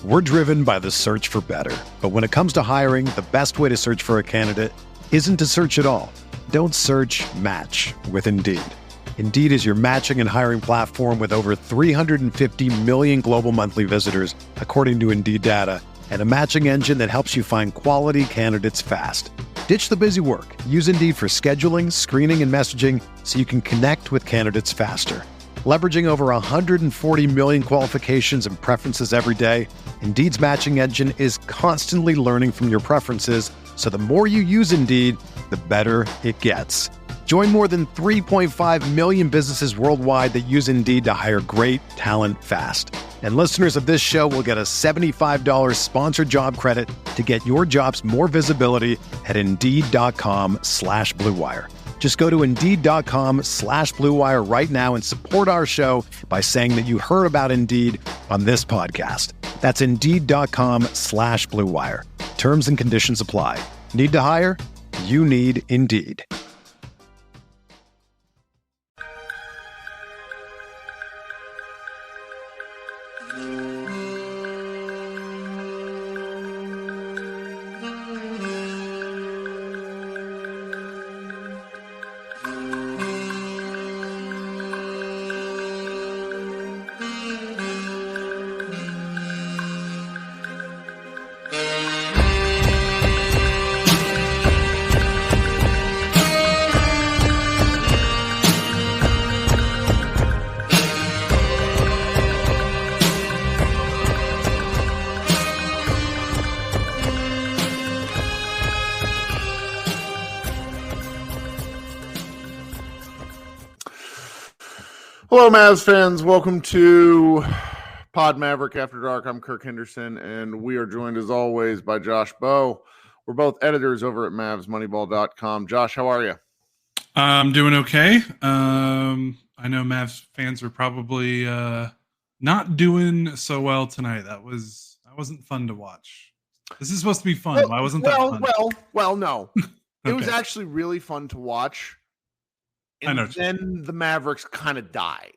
We're driven by the search for better. But when it comes to hiring, the best way to search for a candidate isn't to search at all. Don't search, match with Indeed. Indeed is your matching and hiring platform with over 350 million global monthly visitors, according to Indeed data, and a matching engine that helps you find quality candidates fast. Ditch the busy work. Use Indeed for scheduling, screening, and messaging so you can connect with candidates faster. Leveraging over 140 million qualifications and preferences every day, Indeed's matching engine is constantly learning from your preferences, so the more you use Indeed, the better it gets. Join more than 3.5 million businesses worldwide that use Indeed to hire great talent fast. And listeners of this show will get a $75 sponsored job credit to get your jobs more visibility at Indeed.com/Blue Wire. Just go to Indeed.com/Blue Wire right now and support our show by saying that you heard about Indeed on this podcast. That's Indeed.com/Blue Wire. Terms and conditions apply. Need to hire? You need Indeed. Hello, Mavs fans. Welcome to Pod Maverick After Dark. I'm Kirk Henderson, and we are joined, as always, by Josh Bowe. We're both editors over at MavsMoneyball.com. Josh, how are you? I'm doing okay. I know Mavs fans are probably not doing so well tonight. That wasn't fun to watch. This is supposed to be fun. Why wasn't that fun? Well, no. It was Okay. actually really fun to watch. I know. And then the Mavericks kind of died.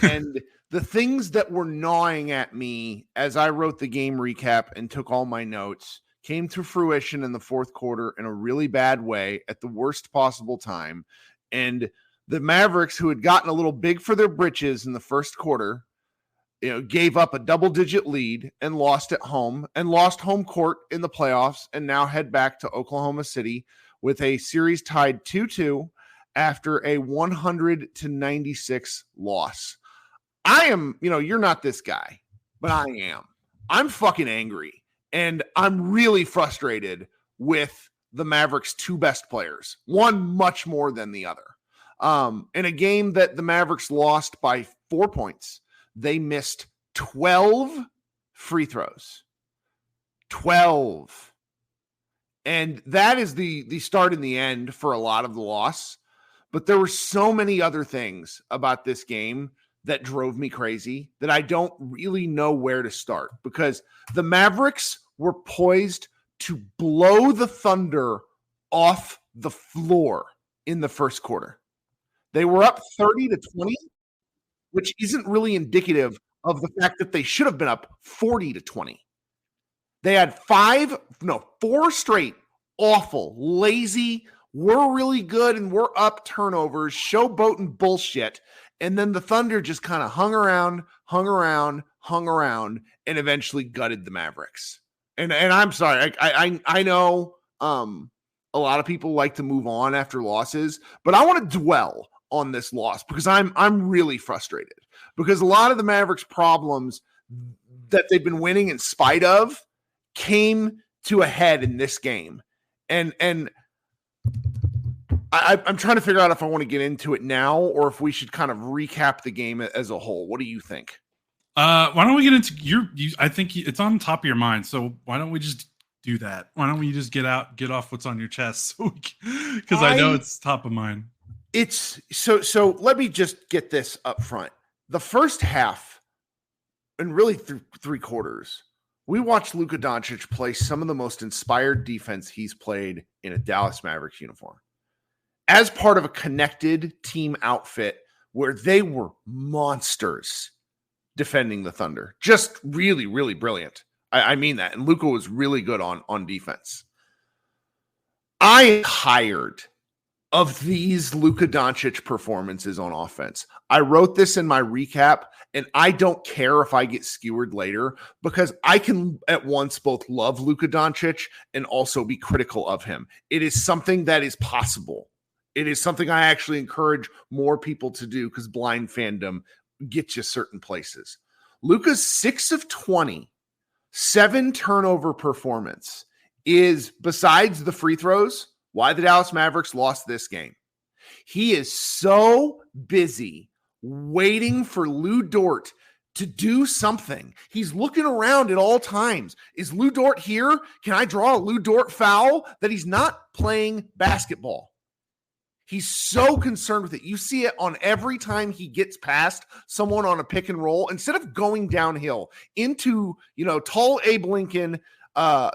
And the things that were gnawing at me as I wrote the game recap and took all my notes came to fruition in the fourth quarter in a really bad way at the worst possible time. And the Mavericks, who had gotten a little big for their britches in the first quarter, gave up a double-digit lead and lost at home and lost home court in the playoffs, and now head back to Oklahoma City with a series tied 2-2 after a 100-96 loss. I am, you're not this guy, but I am. I'm fucking angry, and I'm really frustrated with the Mavericks' two best players, one much more than the other. In a game that the Mavericks lost by 4 points, they missed 12 free throws. 12. And that is the start and the end for a lot of the loss. But there were so many other things about this game that drove me crazy that I don't really know where to start, because the Mavericks were poised to blow the Thunder off the floor in the first quarter. They were up 30-20, which isn't really indicative of the fact that they should have been up 40-20. They had four straight awful, lazy, we're really good and we're up turnovers, showboating bullshit. And then the Thunder just kind of hung around, and eventually gutted the Mavericks. And I'm sorry, I know a lot of people like to move on after losses, but I want to dwell on this loss because I'm really frustrated, because a lot of the Mavericks' problems that they've been winning in spite of came to a head in this game. And I'm trying to figure out if I want to get into it now or if we should kind of recap the game as a whole. What do you think? Why don't we get into I think it's on top of your mind. So why don't we just do that? Why don't we just get off what's on your chest? Because I know it's top of mind. It's so let me just get this up front. The first half, and really through three quarters, we watched Luka Doncic play some of the most inspired defense he's played in a Dallas Mavericks uniform, as part of a connected team outfit where they were monsters defending the Thunder. Just really, really brilliant. I mean that. And Luka was really good on defense. I am tired of these Luka Doncic performances on offense. I wrote this in my recap, and I don't care if I get skewered later because I can at once both love Luka Doncic and also be critical of him. It is something that is possible. It is something I actually encourage more people to do because blind fandom gets you certain places. Luka's 6 of 20, 7 turnover performance is, besides the free throws, why the Dallas Mavericks lost this game. He is so busy waiting for Lou Dort to do something. He's looking around at all times. Is Lou Dort here? Can I draw a Lou Dort foul? That he's not playing basketball. He's so concerned with it. You see it on every time he gets past someone on a pick and roll. Instead of going downhill into, tall Abe Lincoln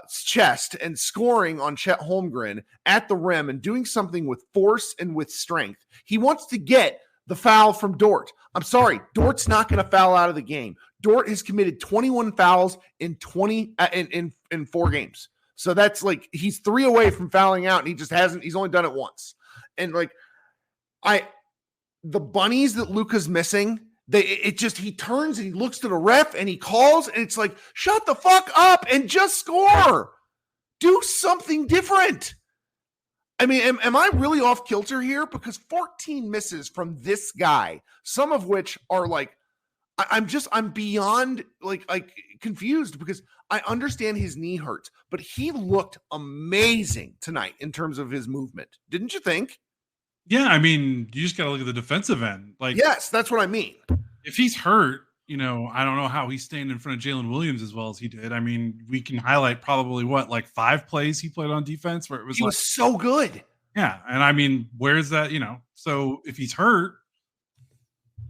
chest and scoring on Chet Holmgren at the rim and doing something with force and with strength, he wants to get the foul from Dort. I'm sorry, Dort's not going to foul out of the game. Dort has committed 21 fouls in 4 games. So that's like he's 3 away from fouling out, and he's only done it once. And the bunnies that Luka's missing, he turns and he looks to the ref and he calls, and it's like, shut the fuck up and just score. Do something different. I mean, am I really off kilter here? Because 14 misses from this guy, some of which are like, I'm beyond like confused because I understand his knee hurts, but he looked amazing tonight in terms of his movement. Didn't you think? Yeah, I mean, you just got to look at the defensive end. Yes, that's what I mean. If he's hurt, I don't know how he's staying in front of Jalen Williams as well as he did. I mean, we can highlight probably 5 plays he played on defense where he was so good. Yeah, and I mean, where's that? So if he's hurt,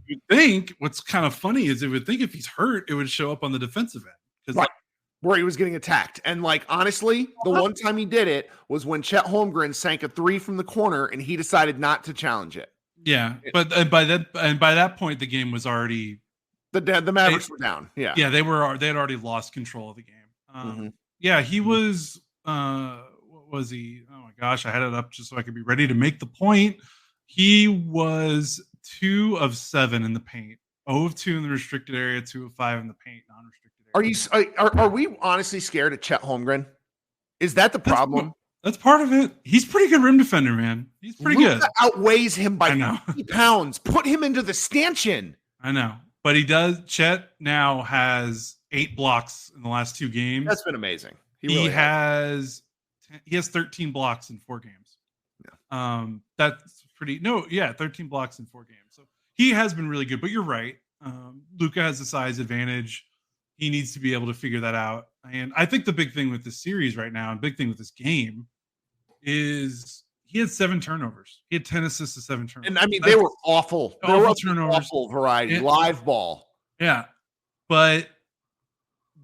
you'd think what's kind of funny is if he's hurt, it would show up on the defensive end. Right. Where he was getting attacked. And honestly, the one time he did it was when Chet Holmgren sank a 3 from the corner and he decided not to challenge it. Yeah. But by that point, the game was already, the Mavericks were down. Yeah. Yeah. They had already lost control of the game. Yeah. He was, what was he? Oh my gosh. I had it up just so I could be ready to make the point. He was 2 of 7 in the paint, 0 of 2 in the restricted area, 2 of 5 in the paint, non-restricted. Are we honestly scared of Chet Holmgren? Is that the problem? That's part of it. He's pretty good rim defender, man. He's pretty good. Outweighs him by 50 pounds. Put him into the stanchion. I know. But he does. Chet now has 8 blocks in the last 2 games. That's been amazing. He has 13 blocks in 4 games. Yeah. That's pretty. No, yeah, 13 blocks in 4 games. So he has been really good. But you're right. Luka has a size advantage. He needs to be able to figure that out. And I think the big thing with this series right now, and big thing with this game, is he had 7 turnovers. He had 10 assists to 7 turnovers. And I mean, they were awful. They were turnovers. Awful variety. Live ball. Yeah. But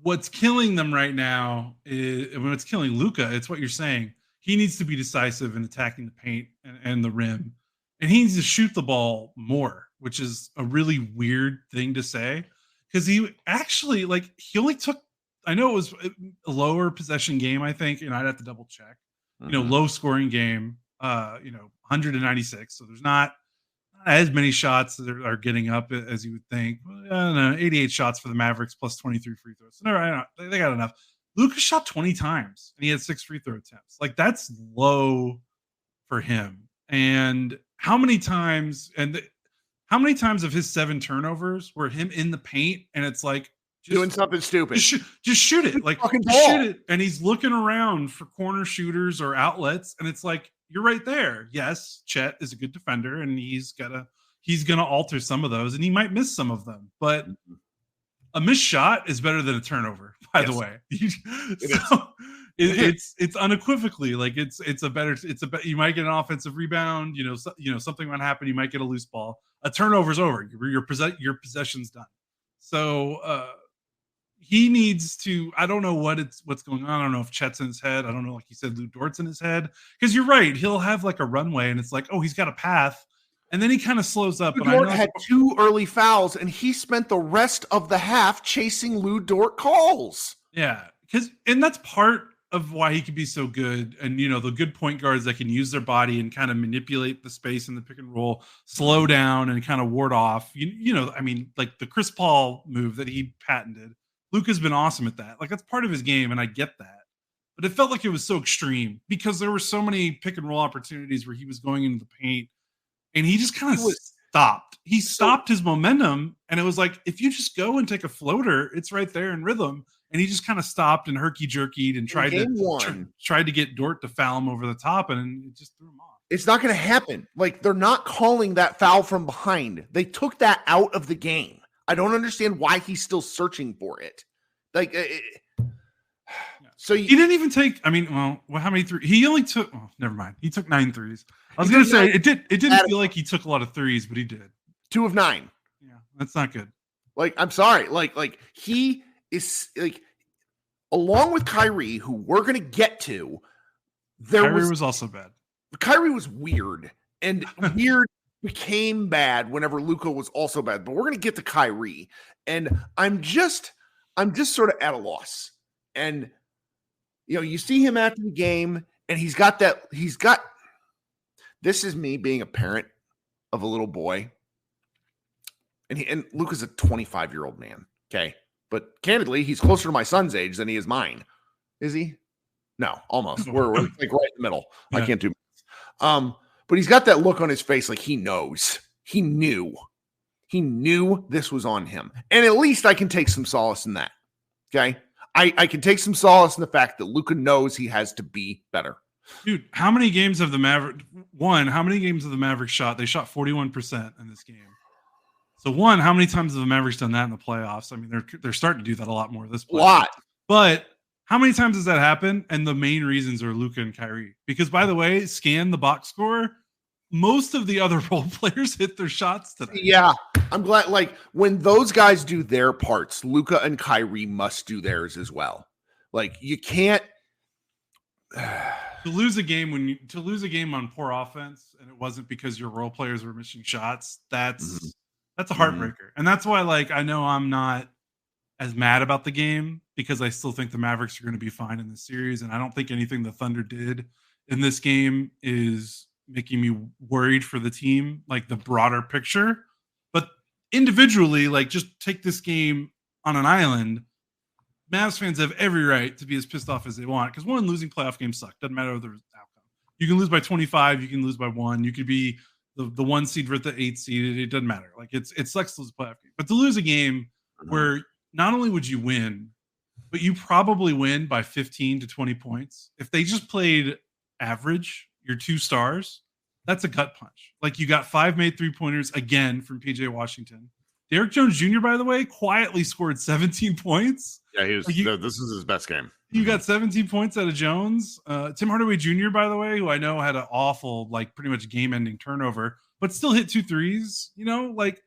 what's killing them right now is, when it's killing Luka, it's what you're saying. He needs to be decisive in attacking the paint and the rim. And he needs to shoot the ball more, which is a really weird thing to say. Because he actually, he only took, I know it was a lower possession game, I think, and I'd have to double check. Low scoring game, 196. So there's not as many shots that are getting up as you would think. 88 shots for the Mavericks plus 23 free throws. So they got enough. Luka shot 20 times and he had 6 free throw attempts. That's low for him. And how many times of his 7 turnovers were him in the paint and it's doing something stupid? Just shoot it. Shoot it. And he's looking around for corner shooters or outlets. And it's you're right there. Yes, Chet is a good defender and he's gonna alter some of those and he might miss some of them. But a missed shot is better than a turnover, by the way. It's unequivocally you might get an offensive rebound, something might happen, you might get a loose ball. A turnover's over. Your possession's done. So he needs to. I don't know what's going on. I don't know if Chet's in his head. I don't know, like you said, Lou Dort's in his head. Because you're right. He'll have a runway, and it's he's got a path, and then he kind of slows up. Lou Dort had 2 early fouls, and he spent the rest of the half chasing Lou Dort calls. Yeah, and that's part of why he can be so good. And the good point guards that can use their body and kind of manipulate the space in the pick and roll, slow down and kind of ward off. I mean, like the Chris Paul move that he patented. Luka's been awesome at that. Like that's part of his game, and I get that. But it felt like it was so extreme because there were so many pick and roll opportunities where he was going into the paint, and he just kind of stopped. He stopped his momentum, and it was like if you just go and take a floater, it's right there in rhythm. And he just kind of stopped and herky-jerkied and tried to get Dort to foul him over the top, and it just threw him off. It's not going to happen. Like, they're not calling that foul from behind. They took that out of the game. I don't understand why he's still searching for it. Like, so he didn't even take. I mean, well, how many threes? He only took. Oh, never mind. He took 9 threes. I was going to say it didn't feel like he took a lot of threes, but he did. 2 of 9. Yeah, that's not good. Like, I'm sorry. Like he is like, along with Kyrie, who we're going to get to. Kyrie was also bad. Kyrie was weird, and weird became bad whenever Luka was also bad. But we're going to get to Kyrie, and I'm just sort of at a loss. And you see him after the game, and he's got. This is me being a parent of a little boy, and Luka's a 25-year-old man. Okay. But candidly, he's closer to my son's age than he is mine. Is he? No, almost. We're like right in the middle. Yeah. I can't do. But he's got that look on his face like he knows. He knew this was on him. And at least I can take some solace in that. Okay? I can take some solace in the fact that Luka knows he has to be better. Dude, how many games of the Mavericks shot? They shot 41% in this game. So how many times have the Mavericks done that in the playoffs? I mean, they're starting to do that a lot more this playoffs. A lot. But how many times does that happen? And the main reasons are Luka and Kyrie. Because, by the way, scan the box score. Most of the other role players hit their shots today. Yeah, I'm glad. Like, when those guys do their parts, Luka and Kyrie must do theirs as well. Like, you can't to lose a game on poor offense, and it wasn't because your role players were missing shots. That's a heartbreaker. And that's why, like, I know I'm not as mad about the game because I still think the Mavericks are going to be fine in this series. And I don't think anything the Thunder did in this game is making me worried for the team, like the broader picture. But individually, like, just take this game on an island. Mavs fans have every right to be as pissed off as they want because losing playoff games suck. Doesn't matter the outcome. You can lose by 25. You can lose by 1. You could be the 1 seed versus the 8 seed. It doesn't matter. Like, it sucks to lose a playoff game. But to lose a game where not only would you win, but you probably win by 15 to 20 points. If they just played average, your 2 stars, that's a gut punch. Like, you got 5 made 3-pointers again from PJ Washington. Derrick Jones Jr., by the way, quietly scored 17 points. Yeah, he was. This is his best game. You got 17 points out of Jones. Tim Hardaway Jr., by the way, who I know had an awful, like, pretty much game-ending turnover, but still hit 2 threes. Like,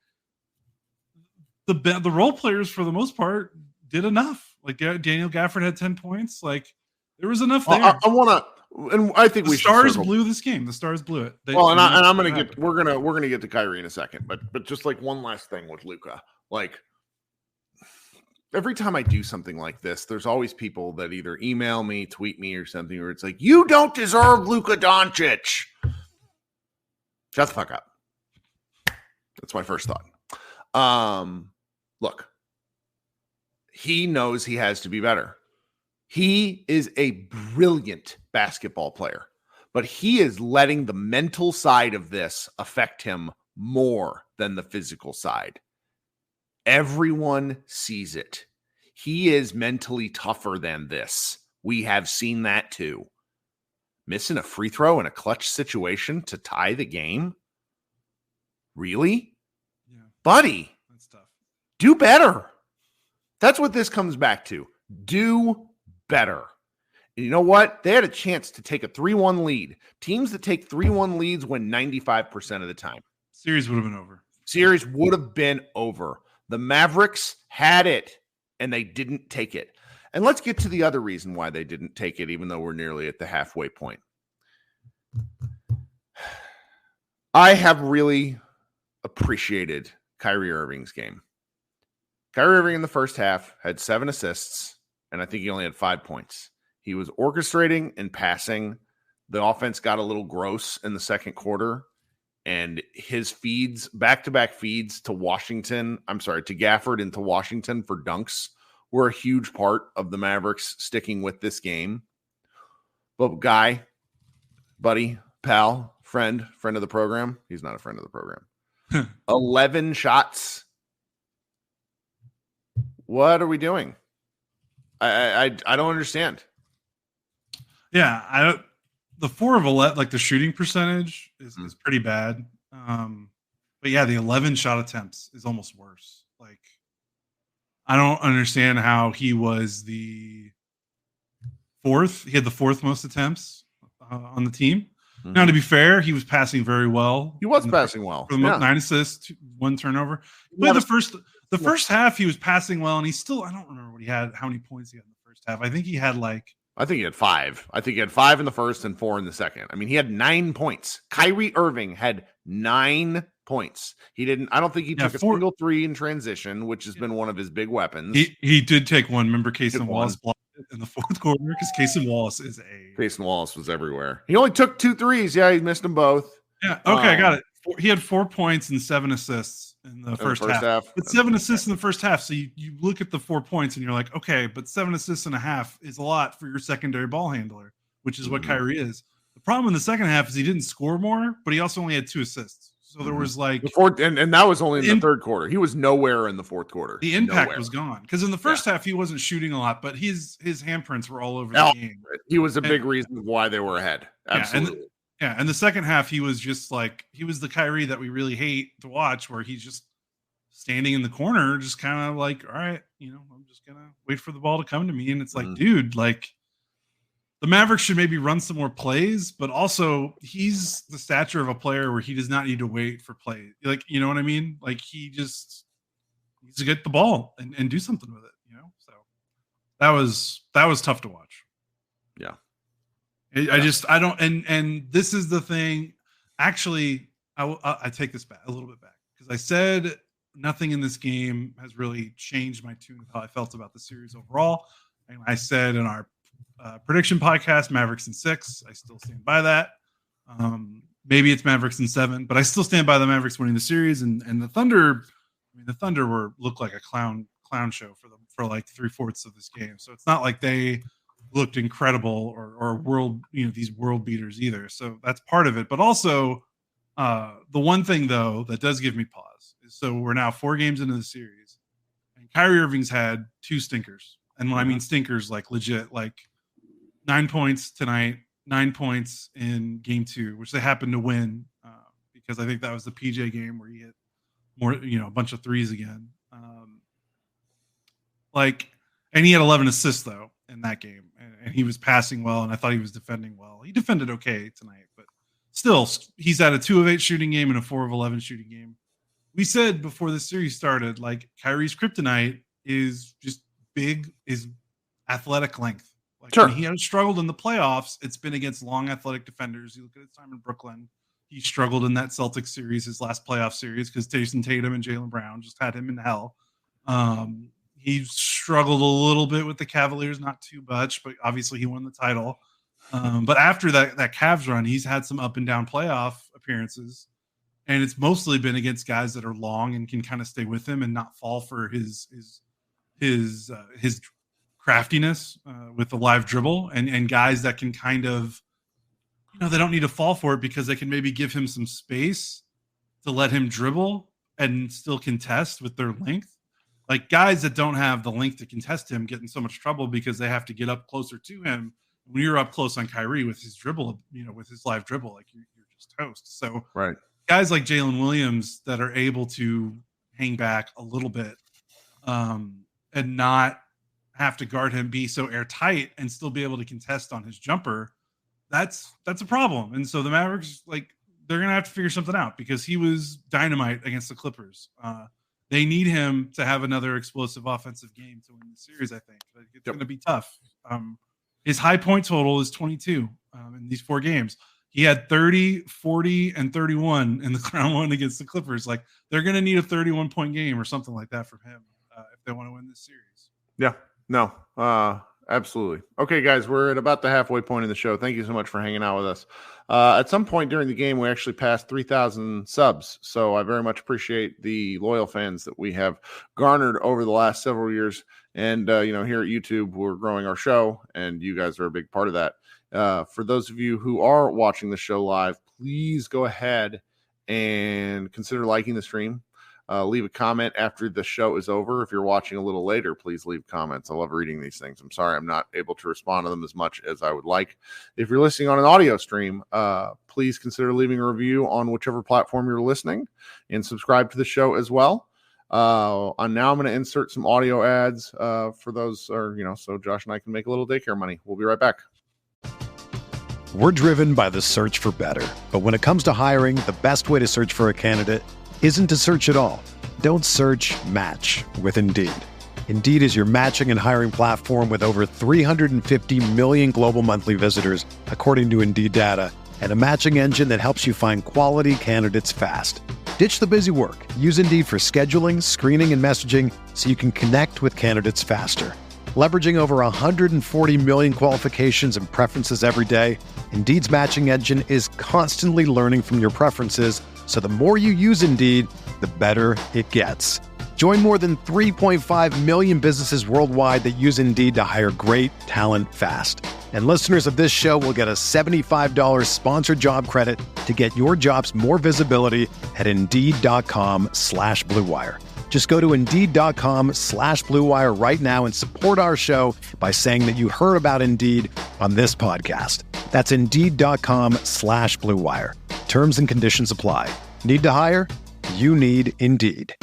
the role players, for the most part, did enough. Like, Daniel Gafford had 10 points. Like, there was enough there. I want to, and I think the Stars blew this game. The Stars blew it. I'm going to get. We're going to get to Kyrie in a second, but just like one last thing with Luka, like. Every time I do something like this, there's always people that either email me, tweet me, or something where it's like, you don't deserve Luka Doncic. Shut the fuck up. That's my first thought. Look, he knows he has to be better. He is a brilliant basketball player, but he is letting the mental side of this affect him more than the physical side. Everyone sees it. He is mentally tougher than this. We have seen that too. Missing a free throw in a clutch situation to tie the game? Really? Yeah. Buddy, that's tough. Do better. That's what this comes back to. Do better. And you know what? They had a chance to take a 3-1 lead. Teams that take 3-1 leads win 95% of the time. Series would have been over. Series would have been over. The Mavericks had it, and they didn't take it. And let's get to the other reason why they didn't take it, even though we're nearly at the halfway point. I have really appreciated Kyrie Irving's game. Kyrie Irving in the first half had 7 assists, and I think he only had 5 points. He was orchestrating and passing. The offense got a little gross in the second quarter, and his feeds, back-to-back feeds to Gafford and to Washington for dunks were a huge part of the Mavericks sticking with this game. But Guy, buddy, pal, friend of the program. He's not a friend of the program. 11 shots. What are we doing? I don't understand. Yeah, the 4 of 11, like the shooting percentage is pretty bad. But yeah, the 11 shot attempts is almost worse. Like, I don't understand how he was the 4th. He had the 4th most attempts on the team. Mm-hmm. Now, to be fair, he was passing very well. He was passing well. For the 9 assists, 1 turnover. But the first half, he was passing well, and I don't remember what he had, how many points he had in the first half. I think he had 5. I think he had 5 in the first and 4 in the second. I mean, he had 9 points. Kyrie Irving had 9 points. I don't think he took a single 3 in transition, which has been one of his big weapons. He did take one. Remember, Cason Wallace blocked it in the fourth quarter because Cason Wallace was everywhere. He only took 2 threes. Yeah, he missed them both. Yeah. Okay, I got it. He had 4 points and 7 assists in the first half. But 7 assists in the first half. So you look at the 4 points and you're like, okay, but 7 assists and a half is a lot for your secondary ball handler, which is what Kyrie is. The problem in the second half is he didn't score more, but he also only had 2 assists. So there was and that was only in the third quarter. He was nowhere in the fourth quarter. The impact was gone because in the first half he wasn't shooting a lot, but his handprints were all over the game. He was a big reason why they were ahead. Absolutely. And the second half he was just like he was the Kyrie that we really hate to watch, where he's just standing in the corner, just kind of like, all right, I'm just gonna wait for the ball to come to me, and it's like, dude, like. The Mavericks should maybe run some more plays, but also he's the stature of a player where he does not need to wait for play. Like, you know what I mean? Like he just needs to get the ball and do something with it, So that was tough to watch. Yeah. I don't, and this is the thing. Actually, I take this back a little bit back because I said nothing in this game has really changed my tune of how I felt about the series overall. And I said in our prediction podcast, Mavericks in 6. I still stand by that. Maybe it's Mavericks in 7, but I still stand by the Mavericks winning the series. And the Thunder, the Thunder looked like a clown show for like 3/4 of this game. So it's not like they looked incredible or world, these world beaters either. So that's part of it. But also, the one thing though that does give me pause is so we're now 4 games into the series, and Kyrie Irving's had 2 stinkers. And when I mean stinkers, like legit, like 9 points tonight, 9 points in game 2, which they happened to win because I think that was the PJ game where he hit more, a bunch of threes again. And he had 11 assists though in that game, and he was passing well, and I thought he was defending well. He defended okay tonight, but still, he's at a 2 of 8 shooting game and a 4 of 11 shooting game. We said before the series started, like Kyrie's kryptonite is just is athletic length. Like when he has struggled in the playoffs, it's been against long athletic defenders. You look at his time in Brooklyn, he struggled in that Celtics series, his last playoff series, because Jason Tatum and Jaylen Brown just had him in hell. He struggled a little bit with the Cavaliers, not too much, but obviously he won the title. But after that Cavs run, he's had some up and down playoff appearances, and it's mostly been against guys that are long and can kind of stay with him and not fall for his craftiness with the live dribble, and guys that can kind of, they don't need to fall for it because they can maybe give him some space to let him dribble and still contest with their length. Like guys that don't have the length to contest him get in so much trouble because they have to get up closer to him. When you're up close on Kyrie with his dribble, with his live dribble, like you're just toast. So guys like Jalen Williams that are able to hang back a little bit and not have to guard him, be so airtight, and still be able to contest on his jumper, that's a problem. And so the Mavericks, they're gonna have to figure something out because he was dynamite against the Clippers. They need him to have another explosive offensive game to win the series. I think it's gonna be tough. His high point total is 22 in these 4 games. He had 30, 40, and 31 in the round 1 against the Clippers. Like they're gonna need a 31-point game or something like that from him if they want to win this series. Yeah. No, absolutely. Okay, guys, we're at about the halfway point in the show. Thank you so much for hanging out with us. At some point during the game, we actually passed 3,000 subs. So I very much appreciate the loyal fans that we have garnered over the last several years. And, here at YouTube, we're growing our show, and you guys are a big part of that. For those of you who are watching the show live, please go ahead and consider liking the stream. Leave a comment after the show is over. If you're watching a little later, please leave comments. I love reading these things. I'm sorry I'm not able to respond to them as much as I would like. If you're listening on an audio stream, please consider leaving a review on whichever platform you're listening, and subscribe to the show as well. And now I'm going to insert some audio ads for those, so Josh and I can make a little daycare money. We'll be right back. We're driven by the search for better. But when it comes to hiring, the best way to search for a candidate isn't to search at all. Don't search, match with Indeed. Indeed is your matching and hiring platform with over 350 million global monthly visitors, according to Indeed data, and a matching engine that helps you find quality candidates fast. Ditch the busy work. Use Indeed for scheduling, screening, and messaging so you can connect with candidates faster. Leveraging over 140 million qualifications and preferences every day, Indeed's matching engine is constantly learning from your preferences, so the more you use Indeed, the better it gets. Join more than 3.5 million businesses worldwide that use Indeed to hire great talent fast. And listeners of this show will get a $75 sponsored job credit to get your jobs more visibility at Indeed.com/Blue Wire. Just go to Indeed.com/Blue Wire right now and support our show by saying that you heard about Indeed on this podcast. That's Indeed.com/Blue Wire. Terms and conditions apply. Need to hire? You need Indeed.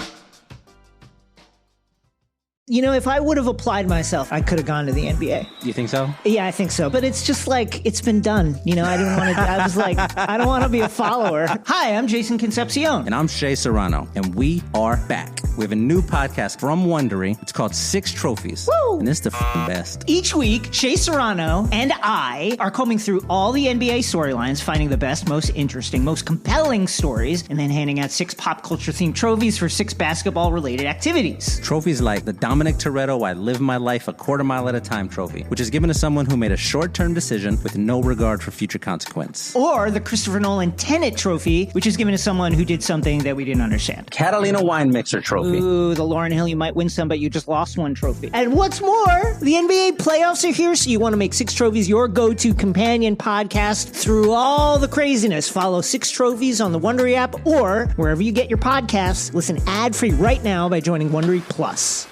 If I would have applied myself, I could have gone to the NBA. You think so? Yeah, I think so. But it's just like, it's been done. I didn't want to, I was like, I don't want to be a follower. Hi, I'm Jason Concepcion. And I'm Shea Serrano. And we are back. We have a new podcast from Wondery. It's called Six Trophies. Woo! And it's the best. Each week, Shea Serrano and I are combing through all the NBA storylines, finding the best, most interesting, most compelling stories, and then handing out 6 pop culture themed trophies for 6 basketball related activities. Trophies like the Dominic Toretto I Live My Life a Quarter Mile at a Time trophy, which is given to someone who made a short-term decision with no regard for future consequence. Or the Christopher Nolan Tenet trophy, which is given to someone who did something that we didn't understand. Catalina Wine Mixer trophy. Ooh, the Lauryn Hill You Might Win Some, but You Just Lost One trophy. And what's more, the NBA playoffs are here, so you want to make 6 Trophies your go-to companion podcast through all the craziness. Follow 6 Trophies on the Wondery app or wherever you get your podcasts. Listen ad-free right now by joining Wondery Plus.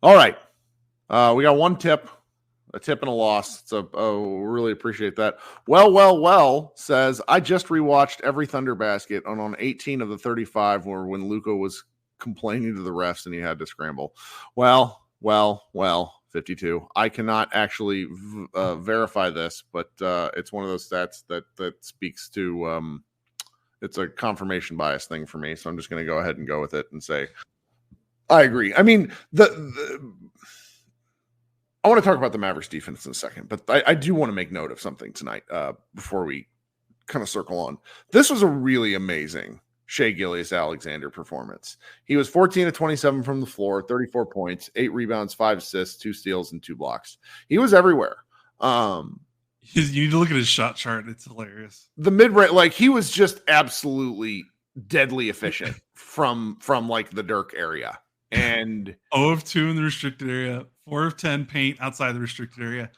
All right. We got one tip, a tip and a loss. So really appreciate that. Well says, I just rewatched every Thunder basket on 18 of the 35 when Luka was complaining to the refs and he had to scramble. Well, 52. I cannot actually verify this, but it's one of those stats that speaks to it's a confirmation bias thing for me. So I'm just going to go ahead and go with it and say, I agree. I mean, I want to talk about the Mavericks defense in a second, but I do want to make note of something tonight before we kind of circle on. This was a really amazing Shai Gilgeous-Alexander performance. He was 14 of 27 from the floor, 34 points, 8 rebounds, 5 assists, 2 steals, and 2 blocks. He was everywhere. You need to look at his shot chart. It's hilarious. The mid-range, he was just absolutely deadly efficient from the Dirk area. And 0 of 2 in the restricted area, 4 of 10 paint outside the restricted area,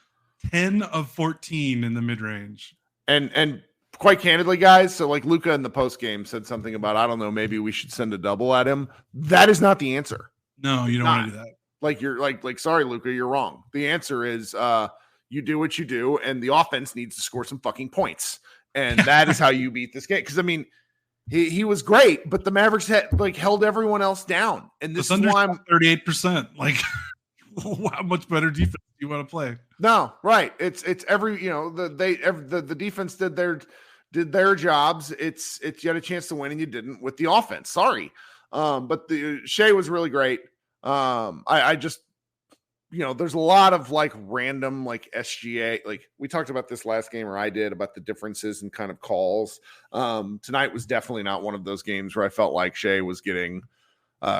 10 of 14 in the mid-range. And quite candidly, guys, so Luka in the post game said something about, I don't know, maybe we should send a double at him. That is not the answer. No, you don't want to do that. You're sorry, Luka, you're wrong. The answer is you do what you do, and the offense needs to score some fucking points. And that is how you beat this game. Because he was great, but the Mavericks had held everyone else down. And this is why I'm 38%. How much better defense do you want to play? No, right. It's every, the defense did their jobs. It's you had a chance to win and you didn't with the offense. Sorry. But the Shai was really great. I just, there's a lot of random SGA. We talked about this last game, or I did, about the differences in kind of calls. Tonight was definitely not one of those games where I felt like Shai was getting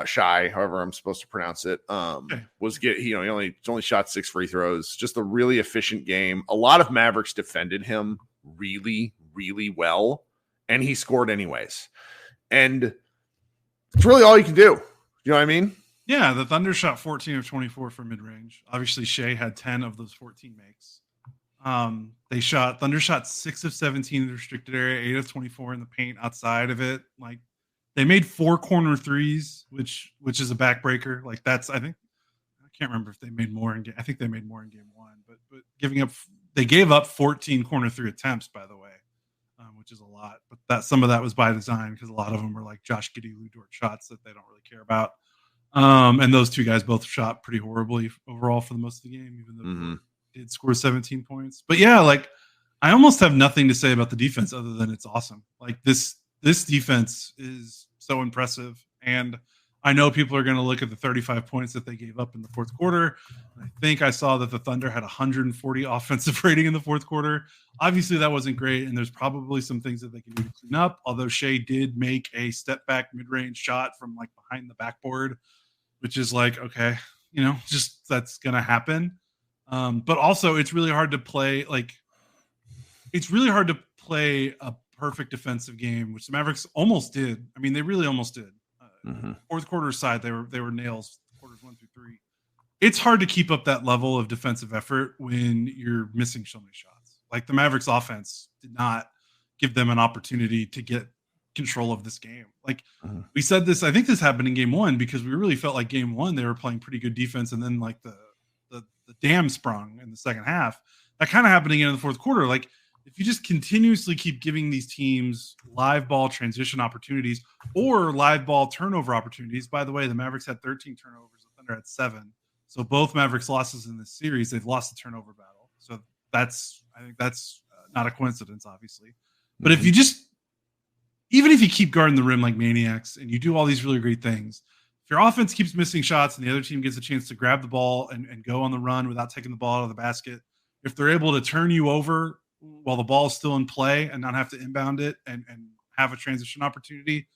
Shy, however I'm supposed to pronounce it, he only shot 6 free throws. Just a really efficient game. A lot of Mavericks defended him really, really well, and he scored anyways. And it's really all you can do. You know what I mean? Yeah, the Thunder shot 14 of 24 for mid-range. Obviously, Shea had 10 of those 14 makes. Thunder shot 6 of 17 in the restricted area, 8 of 24 in the paint outside of it. Like, they made 4 corner threes, which is a backbreaker. Like, I can't remember if they made more in game. I think they made more in game 1, but they gave up 14 corner 3 attempts, by the way, which is a lot. But some of that was by design because a lot of them were like Josh Giddey, Lou Dort shots that they don't really care about. And those two guys both shot pretty horribly overall for the most of the game, even though they did score 17 points. But yeah, like, I almost have nothing to say about the defense other than it's awesome. Like, this defense is so impressive. And I know people are going to look at the 35 points that they gave up in the fourth quarter. I think I saw that the Thunder had 140 offensive rating in the fourth quarter. Obviously, that wasn't great, and there's probably some things that they can do to clean up, although Shea did make a step-back mid-range shot from, like, behind the backboard, which is like, okay, just that's going to happen. But also, it's really hard to play, a perfect defensive game, which the Mavericks almost did. I mean, they really almost did. Fourth quarter side, they were nails. Quarters 1 through 3. It's hard to keep up that level of defensive effort when you're missing so many shots. Like, the Mavericks offense did not give them an opportunity to get control of this game. Like, we said this, I think this happened in game 1 because we really felt like game 1 they were playing pretty good defense, and then like the dam sprung in the second half. That kind of happened again in the fourth quarter. Like, if you just continuously keep giving these teams live ball transition opportunities or live ball turnover opportunities. By the way, the Mavericks had 13 turnovers, the Thunder had 7. So both Mavericks losses in this series, they've lost the turnover battle. So I think that's not a coincidence, obviously. But if you even if you keep guarding the rim like maniacs and you do all these really great things, if your offense keeps missing shots and the other team gets a chance to grab the ball and go on the run without taking the ball out of the basket, if they're able to turn you over while the ball is still in play and not have to inbound it and have a transition opportunity,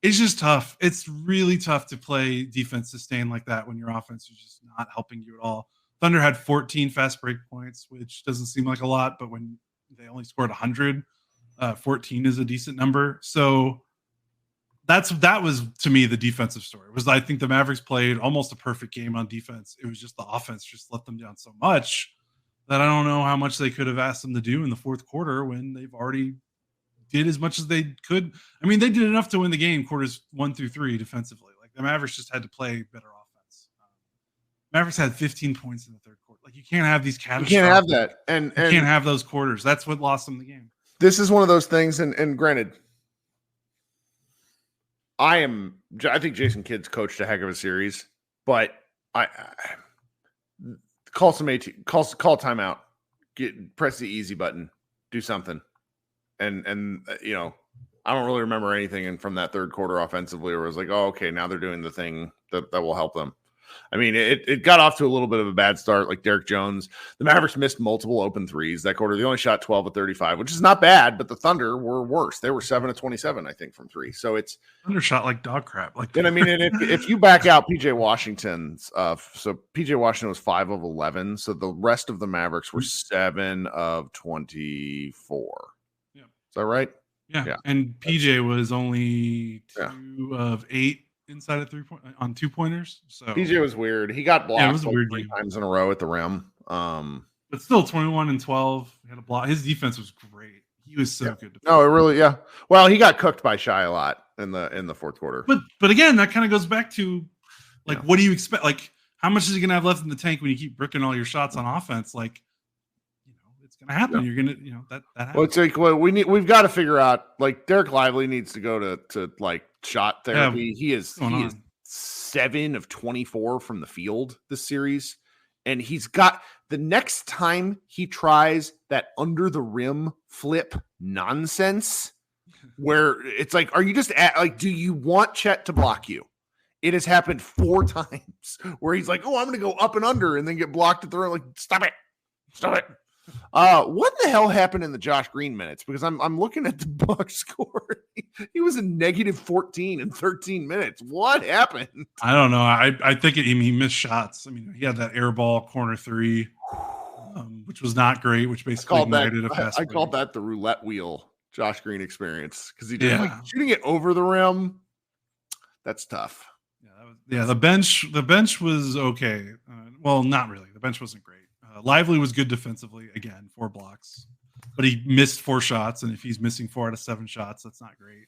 it's just tough. It's really tough to play defense sustained like that when your offense is just not helping you at all. Thunder had 14 fast break points, which doesn't seem like a lot, but when they only scored 100, 14 is a decent number. So that was, to me, the defensive story. I think the Mavericks played almost a perfect game on defense. It was just the offense just let them down so much that I don't know how much they could have asked them to do in the fourth quarter when they've already did as much as they could. I mean, they did enough to win the game quarters 1 through 3 defensively. Like, the Mavericks just had to play better offense. Mavericks had 15 points in the third quarter. Like, you can't have these catastrophic. You can't have that. And you can't have those quarters. That's what lost them the game. This is one of those things, and granted, I think Jason Kidd's coached a heck of a series, but I call timeout, press the easy button, do something. And I don't really remember anything from that third quarter offensively where it was like, oh, okay, now they're doing the thing that will help them. I mean, it got off to a little bit of a bad start, like Derek Jones. The Mavericks missed multiple open threes that quarter. They only shot 12 of 35, which is not bad, but the Thunder were worse. They were 7 of 27, I think, from 3. So it's Thunder shot like dog crap. And I mean, if you back out PJ Washington's, so PJ Washington was 5 of 11. So the rest of the Mavericks were 7 of 24. Yeah, is that right? Yeah. And PJ was only 2 of 8. Inside of 3 point on 2-pointers. So PJ was weird. He got blocked it was a weird 3 times in a row at the rim. But still 21 and 12. He had a block. His defense was great. He was so good. No, it really, Well, he got cooked by Shy a lot in the fourth quarter. But again, that kind of goes back to like, what do you expect? Like, how much is he gonna have left in the tank when you keep bricking all your shots on offense? Like, it's gonna happen. You're gonna, that happens. Well, it's like, we've got to figure out, like, Derek Lively needs to go to like shot therapy. He is 7 of 24 from the field this series, and he's got the next time he tries that under the rim flip nonsense where it's like, are you just do you want Chet to block you? It has happened 4 times where he's like, oh, I'm going to go up and under and then get blocked at the rim. Like, stop it. What the hell happened in the Josh Green minutes? Because I'm looking at the Bucks score. He was in -14 in 13 minutes. What happened? I don't know. I think he missed shots. I mean, he had that air ball corner three, which was not great, which basically ignited a fast break. I called that the roulette wheel Josh Green experience because he did like shooting it over the rim. That's tough. The bench was okay. Well, not really. The bench wasn't great. Lively was good defensively. Again, 4 blocks, but he missed 4 shots. And if he's missing 4 out of 7 shots, that's not great.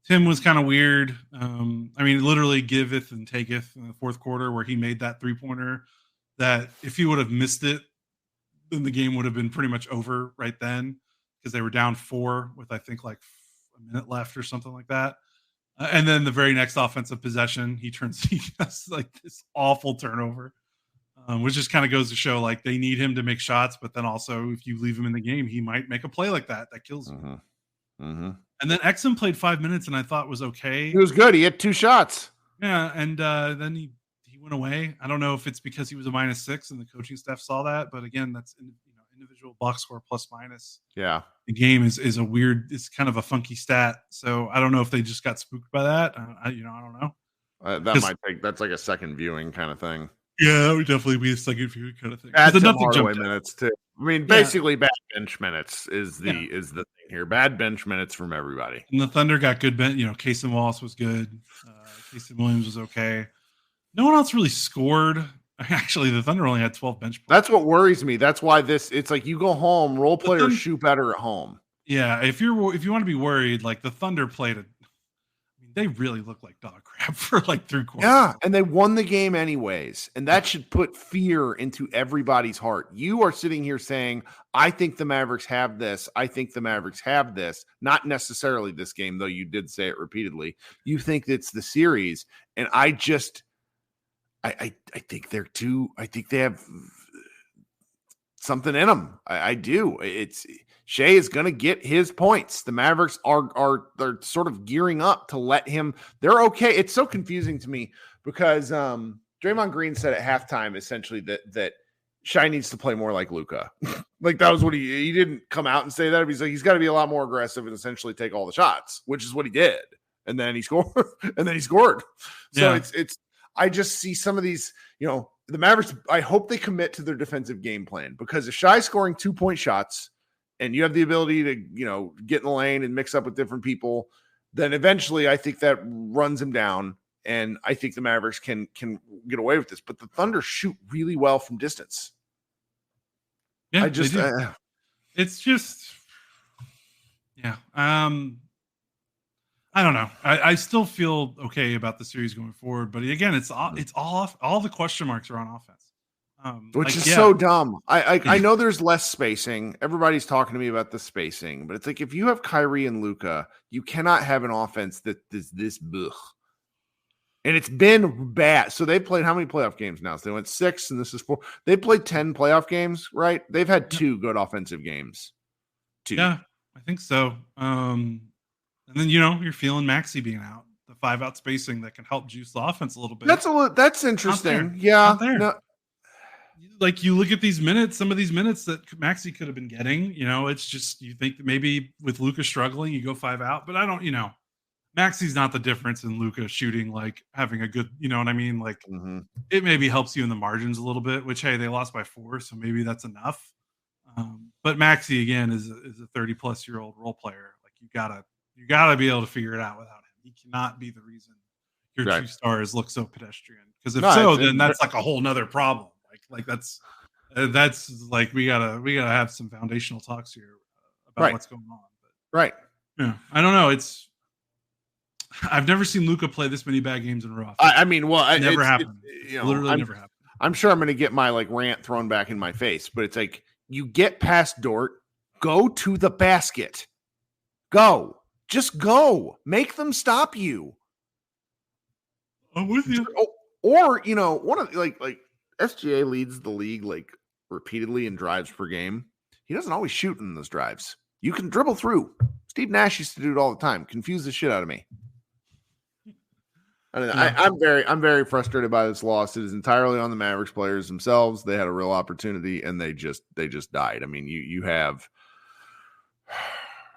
Tim was kind of weird. I mean, literally giveth and taketh in the fourth quarter where he made that 3-pointer that if he would have missed it, then the game would have been pretty much over right then because they were down 4 with, I think, like a minute left or something like that. And then the very next offensive possession, he does like this awful turnover, which just kind of goes to show like they need him to make shots. But then also if you leave him in the game, he might make a play like that kills you. Mm-hmm. And then Exum played 5 minutes and I thought was okay. He was good. He had 2 shots. Yeah. And then he went away. I don't know if it's because he was a -6 and the coaching staff saw that. But again, that's individual box score plus minus. Yeah. The game is a weird, it's kind of a funky stat. So I don't know if they just got spooked by that. I don't know. That's like a second viewing kind of thing. Yeah, that would definitely be a second viewing kind of thing. Bad Hardaway minutes too. I mean, basically bad bench minutes is the thing here. Bad bench minutes from everybody. And the Thunder got good bench. Casey Wallace was good. Casey Williams was okay. No one else really scored. Actually, the Thunder only had 12 bench points. That's what worries me. That's why it's like you go home, role players shoot better at home. Yeah, if you want to be worried, like the Thunder they really look like dog crap for like 3 quarters. Yeah, and they won the game anyways. And that should put fear into everybody's heart. You are sitting here saying, I think the Mavericks have this. I think the Mavericks have this. Not necessarily this game, though you did say it repeatedly. You think it's the series. And I think they're I think they have something in them. I do. Shea is going to get his points. The Mavericks they're sort of gearing up to let him. They're okay. It's so confusing to me because Draymond Green said at halftime essentially that Shea needs to play more like Luka. Like that was what he didn't come out and say that. He's like he's got to be a lot more aggressive and essentially take all the shots, which is what he did. And then he scored. So it's. I just see some of these, the Mavericks. I hope they commit to their defensive game plan because if Shai's scoring 2-point shots and you have the ability to, get in the lane and mix up with different people, then eventually I think that runs him down. And I think the Mavericks can get away with this. But the Thunder shoot really well from distance. Yeah, it's just, yeah. I don't know. I still feel okay about the series going forward, but again, it's all the question marks are on offense, which is so dumb. I know there's less spacing. Everybody's talking to me about the spacing, but it's like if you have Kyrie and Luka, you cannot have an offense that is this blech. And it's been bad. So they played how many playoff games now? So they went 6, and this is 4. They played 10 playoff games, right? They've had 2 good offensive games. 2. Yeah, I think so. And then, you're feeling Maxey being out, the 5-out spacing that can help juice the offense a little bit. That's interesting. Yeah. No. Like you look at these minutes, some of these minutes that Maxey could have been getting, it's just, you think that maybe with Luka struggling, you go 5 out, but I don't, Maxey's not the difference in Luka shooting, like having a good, you know what I mean? Like It maybe helps you in the margins a little bit, which, hey, they lost by 4. So maybe that's enough. But Maxey again is a 30-plus-year-old role player. Like you gotta be able to figure it out without him. He cannot be the reason your 2 stars look so pedestrian. Because then that's like a whole nother problem. Like that's like we gotta have some foundational talks here about what's going on. But, yeah, I don't know. I've never seen Luka play this many bad games in a row. Never happened. Literally never happened. I'm sure I'm going to get my rant thrown back in my face, but it's like you get past Dort, go to the basket, go. Just go. Make them stop you. I'm with you. Or one of like SGA leads the league repeatedly in drives per game. He doesn't always shoot in those drives. You can dribble through. Steve Nash used to do it all the time. Confuse the shit out of me. I don't know. I'm very frustrated by this loss. It is entirely on the Mavericks players themselves. They had a real opportunity and they just died. I mean, you have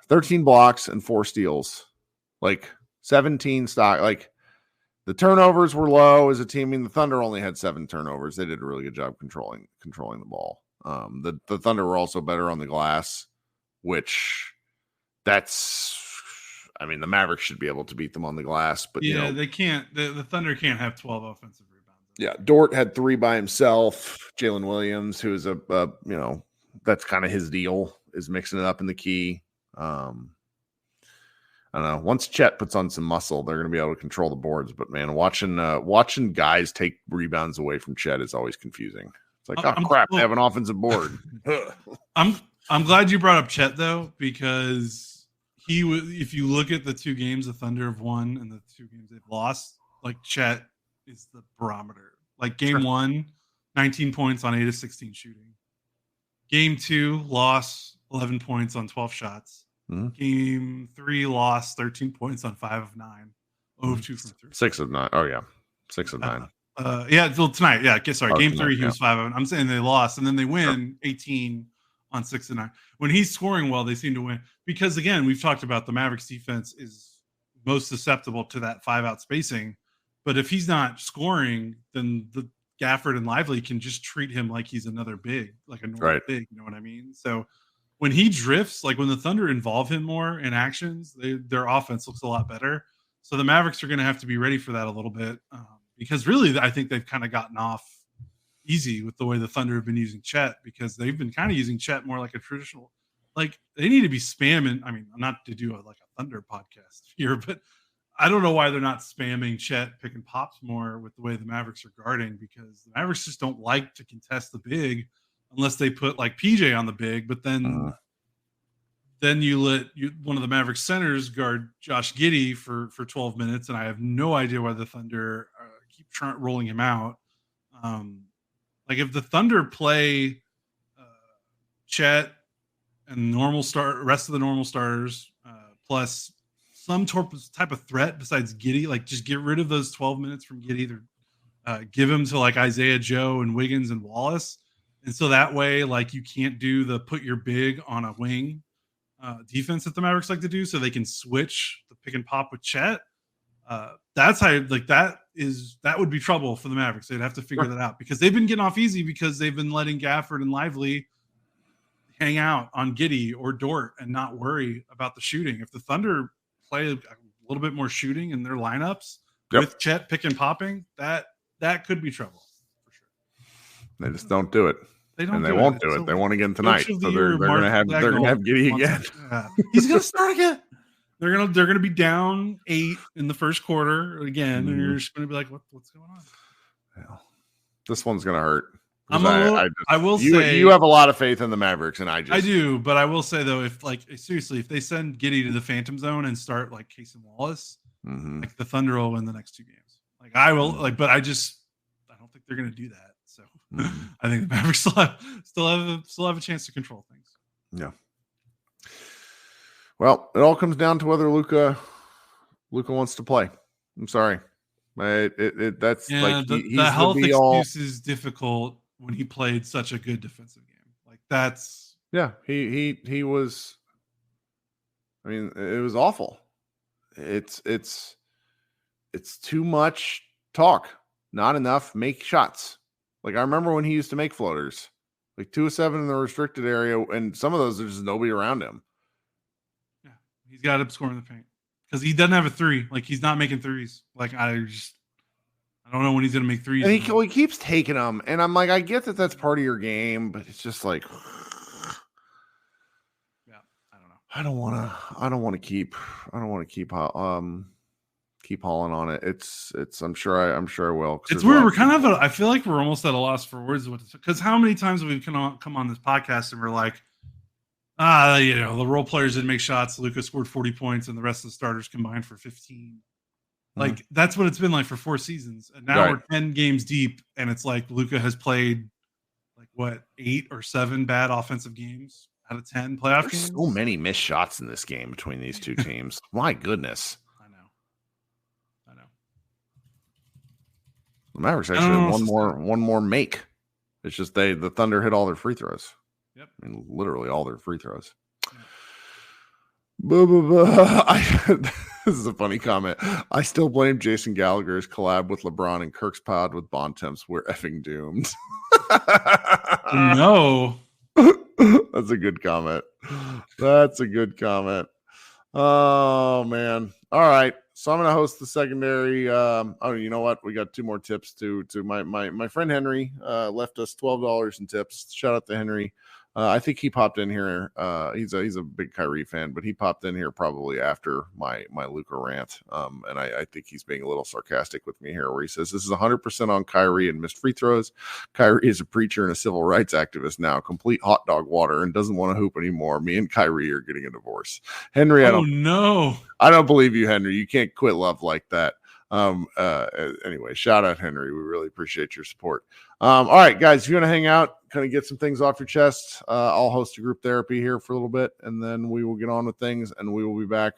13 blocks and 4 steals, like 17 stock. Like the turnovers were low as a team. I mean, the Thunder only had 7 turnovers. They did a really good job controlling the ball. The Thunder were also better on the glass, which I mean, the Mavericks should be able to beat them on the glass, but they can't. The Thunder can't have 12 offensive rebounds. Yeah, Dort had 3 by himself. Jalen Williams, who is that's kind of his deal, is mixing it up in the key. I don't know. Once Chet puts on some muscle, they're going to be able to control the boards. But man, watching guys take rebounds away from Chet is always confusing. It's like, crap, they have an offensive board. I'm glad you brought up Chet though, because if you look at the 2 games the Thunder have won and the 2 games they've lost, like Chet is the barometer. Like game 1, 19 points on 8 of 16 shooting. Game 2, loss, 11 points on 12 shots. Mm-hmm. Game 3, loss, 13 points on 5 of 9. 0 of 2 from 3. 6 of 9. Oh, yeah. 6 of 9. Tonight. Yeah, sorry. Game 3, he was 5 of 9. I'm saying they lost, and then they win 18 on 6 of 9. When he's scoring well, they seem to win. Because, again, we've talked about the Mavericks defense is most susceptible to that 5-out spacing. But if he's not scoring, then the Gafford and Lively can just treat him like he's another big, like a normal big. You know what I mean? So when he drifts, like when the Thunder involve him more in actions, their offense looks a lot better. So the Mavericks are going to have to be ready for that a little bit because really I think they've kind of gotten off easy with the way the Thunder have been using Chet, because they've been kind of using Chet more like a traditional, like they need to be spamming. I mean, not to do a Thunder podcast here, but I don't know why they're not spamming Chet pick and pops more with the way the Mavericks are guarding, because the Mavericks just don't like to contest the big unless they put like PJ on the big. But then you let one of the Mavericks centers guard Josh Giddey for 12 minutes, and I have no idea why the Thunder keep rolling him out. Like if the Thunder play Chet and rest of the normal starters plus some type of threat besides Giddey, like just get rid of those 12 minutes from Giddey, give him to like Isaiah Joe and Wiggins and Wallace. And so that way, like you can't do the put your big on a wing defense that the Mavericks like to do, so they can switch the pick and pop with Chet. That's how that would be trouble for the Mavericks. They'd have to figure that out, because they've been getting off easy because they've been letting Gafford and Lively hang out on Giddey or Dort and not worry about the shooting. If the Thunder play a little bit more shooting in their lineups with Chet pick and popping, that could be trouble for sure. They just don't do it. They won't do it. They won again tonight, so they're going to have Giddey again. He's going to start again. They're gonna be down 8 in the first quarter again, and you're just going to be like, what's going on? Yeah. This one's going to hurt. I will say you have a lot of faith in the Mavericks, and I do, but I will say though, if they send Giddey to the Phantom Zone and start like Case and Wallace, like the Thunder will win the next 2 games. Like I will, but I don't think they're going to do that. So I think the Mavericks still have a chance to control things. Yeah. Well, it all comes down to whether Luka wants to play. I'm sorry. That's the health excuse is difficult when he played such a good defensive game. Like that's he was. I mean, it was awful. It's too much talk, not enough make shots. Like I remember when he used to make floaters, like 2 of 7 in the restricted area, and some of those there's just nobody around him. Yeah, he's got to score in the paint because he doesn't have a 3. Like he's not making 3s. Like I don't know when he's going to make 3s. And he keeps taking them. And I'm like, I get that that's part of your game, but it's just like, yeah, I don't know. I don't want to keep hauling on it. I'm sure I will. It's weird. We're kind of, I feel like we're almost at a loss for words. Because how many times have we come on this podcast and we're like, the role players didn't make shots. Luka scored 40 points and the rest of the starters combined for 15. Like that's what it's been like for 4 seasons, and now we're 10 games deep, and it's like Luka has played like 8 or 7 bad offensive games out of 10 playoff games. So many missed shots in this game between these 2 teams. My goodness. I know. The Mavericks actually had one more make. It's just the Thunder hit all their free throws. Yep. I mean, literally all their free throws. This is a funny comment. I still blame Jason Gallagher's collab with LeBron and Kirk's pod with Bond Temps. We're effing doomed. No. That's a good comment. That's a good comment. Oh, man. All right. So I'm going to host the secondary. You know what? We got 2 more tips to my friend Henry left us $12 in tips. Shout out to Henry. I think he popped in here. He's a big Kyrie fan, but he popped in here probably after my Luka rant. And I think he's being a little sarcastic with me here, where he says this is 100% on Kyrie and missed free throws. Kyrie is a preacher and a civil rights activist now, complete hot dog water, and doesn't want to hoop anymore. Me and Kyrie are getting a divorce. Henry, I don't believe you, Henry. You can't quit love like that. Anyway, shout out Henry. We really appreciate your support. All right, guys, if you want to hang out, kind of get some things off your chest, I'll host a group therapy here for a little bit, and then we will get on with things, and we will be back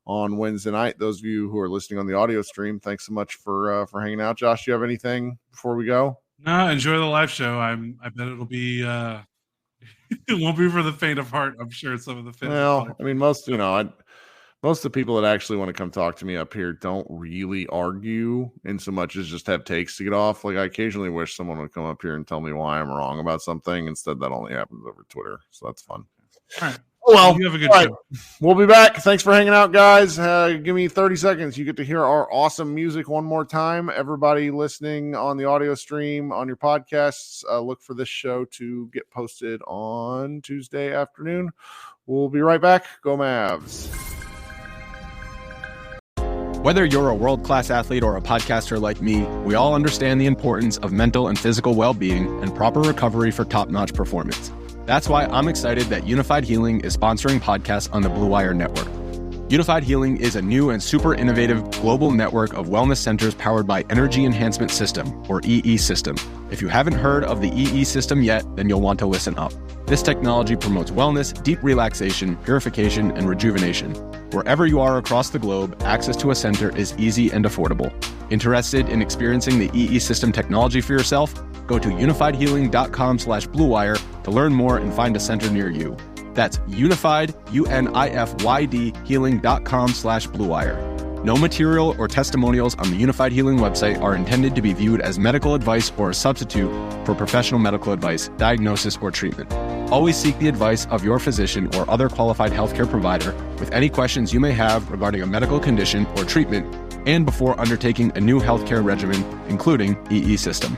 on Wednesday night. Those of you who are listening on the audio stream, thanks so much for hanging out. Josh, do you have anything before we go? No, enjoy the live show. I bet it'll be it won't be for the faint of heart. I'm sure some of the fans. Well, I mean, most of the people that actually want to come talk to me up here don't really argue in so much as just have takes to get off. Like, I occasionally wish someone would come up here and tell me why I'm wrong about something. Instead, that only happens over Twitter. So that's fun. All right. Oh, well, you have a good show. We'll be back. Thanks for hanging out, guys. Give me 30 seconds. You get to hear our awesome music one more time. Everybody listening on the audio stream, on your podcasts, look for this show to get posted on Tuesday afternoon. We'll be right back. Go Mavs. Whether you're a world-class athlete or a podcaster like me, we all understand the importance of mental and physical well-being and proper recovery for top-notch performance. That's why I'm excited that Unified Healing is sponsoring podcasts on the Blue Wire Network. Unified Healing is a new and super innovative global network of wellness centers powered by Energy Enhancement System, or EE System. If you haven't heard of the EE System yet, then you'll want to listen up. This technology promotes wellness, deep relaxation, purification, and rejuvenation. Wherever you are across the globe, access to a center is easy and affordable. Interested in experiencing the EE System technology for yourself? Go to unifiedhealing.com/bluewire to learn more and find a center near you. That's unified, UNIFYD, healing.com/bluewire. No material or testimonials on the Unified Healing website are intended to be viewed as medical advice or a substitute for professional medical advice, diagnosis, or treatment. Always seek the advice of your physician or other qualified healthcare provider with any questions you may have regarding a medical condition or treatment and before undertaking a new healthcare regimen, including EE System.